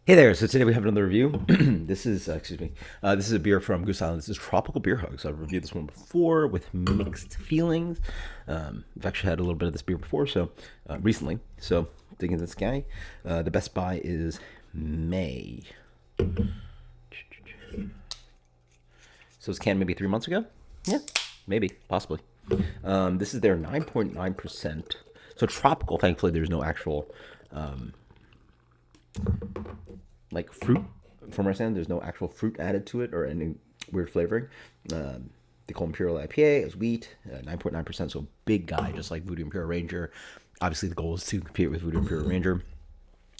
Hey there! So today we have another review. This is a beer from Goose Island. This is Tropical Beer Hug. So I've reviewed this one before with mixed feelings. I've actually had a little bit of this beer before, so recently. So digging into this guy. The best buy is May. So it's canned maybe 3 months ago. Yeah, maybe, possibly. This is their 9.9%. So tropical. Thankfully, there's no actual like fruit from our stand. There's no actual fruit added to it or any weird flavoring. They call Imperial IPA as wheat, 9.9%. So big guy, just like Voodoo Imperial Ranger. Obviously, the goal is to compete with Voodoo Imperial Ranger,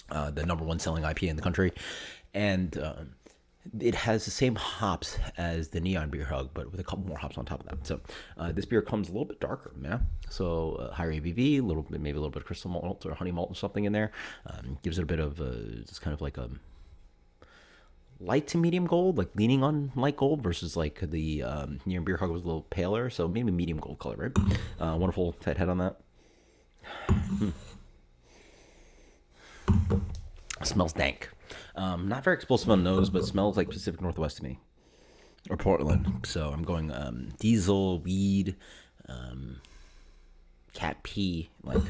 the number one selling IPA in the country, and it has the same hops as the Neon Beer Hug, but with a couple more hops on top of that. So this beer comes a little bit darker, yeah. So higher ABV, a little bit, maybe a little bit of crystal malt or honey malt or something in there. Gives it a bit of just kind of like a light to medium gold, like leaning on light gold versus like the Neon Beer Hug was a little paler, so maybe medium gold color, right? Wonderful tight head on that. Smells dank. Not very explosive on the nose, but smells like Pacific Northwest to me, or Portland. So I'm going diesel, weed, cat pee, like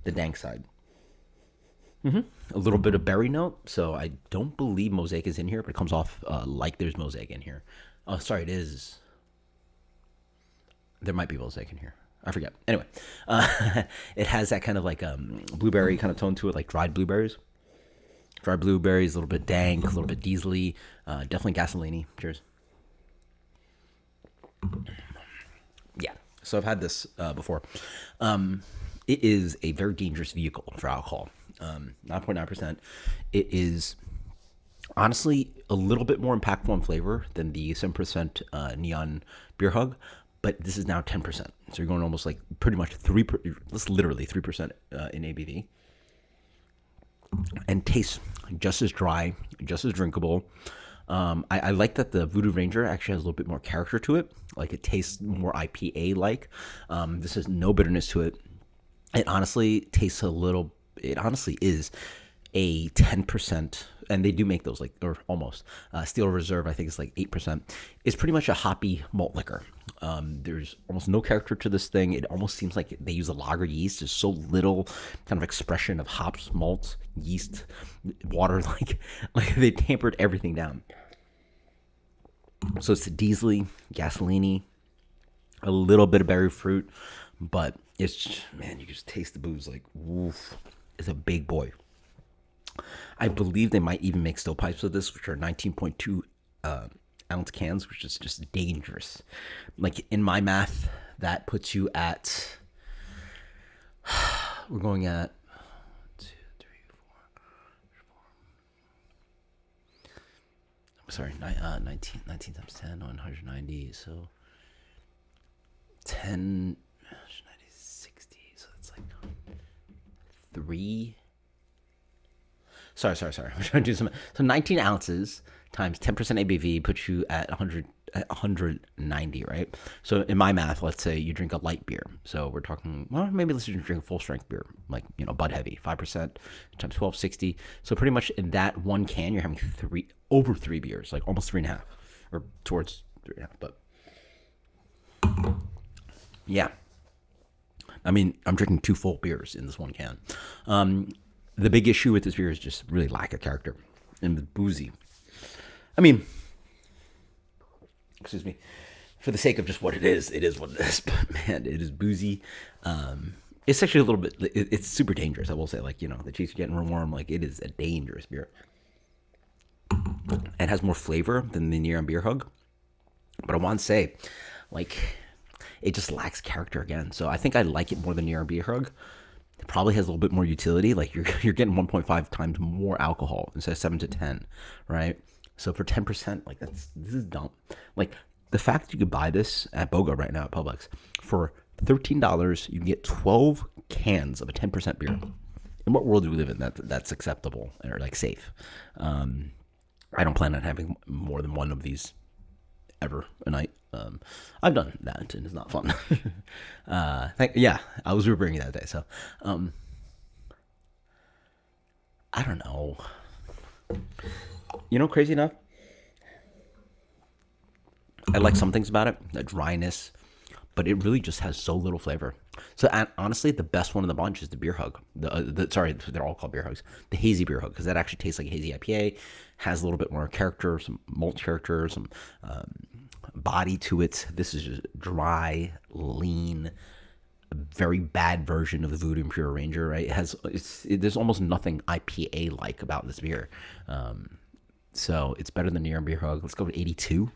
the dank side. A little bit of berry note. So I don't believe mosaic is in here, but it comes off like there's mosaic in here. Oh, sorry, it is. There might be mosaic in here. I forget. Anyway, it has that kind of like blueberry kind of tone to it, like dried blueberries. Dried blueberries, a little bit dank, a little bit diesely, definitely gasoline-y. Cheers. Yeah, so I've had this before. It is a very dangerous vehicle for alcohol. 9.9%. It is honestly a little bit more impactful in flavor than the 7% Neon Beer Hug, but this is now 10%. So you're going almost like pretty much that's literally 3% in ABV. And tastes just as dry, just as drinkable. I like that the Voodoo Ranger actually has a little bit more character to it. Like it tastes more IPA-like. This has no bitterness to it. It honestly tastes a little. It honestly is a 10%, and they do make those like or almost. Steel Reserve, I think it's like 8%. It's pretty much a hoppy malt liquor. There's almost no character to this thing. It almost seems like they use a lager yeast. There's so little kind of expression of hops, malts, yeast, water. Like they tampered everything down. So it's diesely, gasoline-y, a little bit of berry fruit, but it's just, man, you can just taste the booze like woof. It's a big boy. I believe they might even make stovepipes of this, which are 19.2 ounce cans, which is just dangerous. Like in my math, that puts you at. We're going at 2, 3, 4. Sorry, 19 times 10 on 190. So 10, 60. So that's like 3. Sorry. I'm trying to do some. So 19 ounces times 10% ABV puts you at 190, right? So in my math, let's say you drink a light beer. So we're talking, well, maybe let's just drink a full strength beer, like, Bud Heavy, 5% times 1260. So pretty much in that one can, you're having over 3 beers, like almost 3.5, or towards 3.5. But yeah, I mean, I'm drinking 2 full beers in this one can. The big issue with this beer is just really lack of character and the boozy. I mean, excuse me, for the sake of just what it is what it is. But man, it is boozy. It's actually a little bit. It's super dangerous. I will say, like the cheeks are getting warm. Like it is a dangerous beer. It has more flavor than the Neon Beer Hug, but I want to say, like, it just lacks character again. So I think I like it more than Neon Beer Hug. It probably has a little bit more utility. Like you're getting 1.5 times more alcohol instead of 7 to 10, right? So for 10%, like this is dumb. Like the fact that you could buy this at BOGO right now at Publix for $13, you can get 12 cans of a 10% beer. In what world do we live in that's acceptable or like safe? I don't plan on having more than one of these ever a night. I've done that and it's not fun. Yeah, I was Ubering that day, so I don't know. Crazy enough, I like some things about it, the dryness, but it really just has so little flavor. So honestly, the best one in the bunch is the beer hug. Sorry, they're all called beer hugs. The hazy beer hug, because that actually tastes like a hazy IPA, has a little bit more character, some malt character, some body to it. This is just dry, lean, a very bad version of the Voodoo Imperial Ranger. Right? There's almost nothing IPA like about this beer. So it's better than Near Beer Hug. Let's go with 82.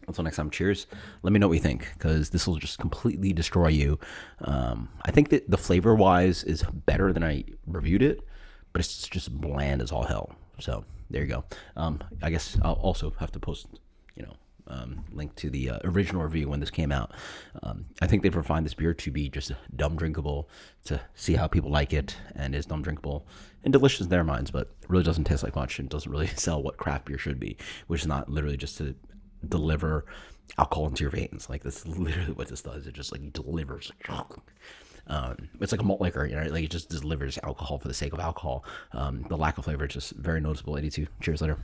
Until next time, cheers. Let me know what you think, because this will just completely destroy you. I think that the flavor-wise is better than I reviewed it, but it's just bland as all hell. So there you go. I guess I'll also have to post, link to the original review when this came out. I think they've refined this beer to be just dumb drinkable, to see how people like it, and is dumb drinkable and delicious in their minds, but really doesn't taste like much and doesn't really sell what craft beer should be, which is not literally just to deliver alcohol into your veins. Like, that's literally what this does. It just like delivers. It's like a malt liquor, like it just delivers alcohol for the sake of alcohol. The lack of flavor is just very noticeable. 82. Cheers later.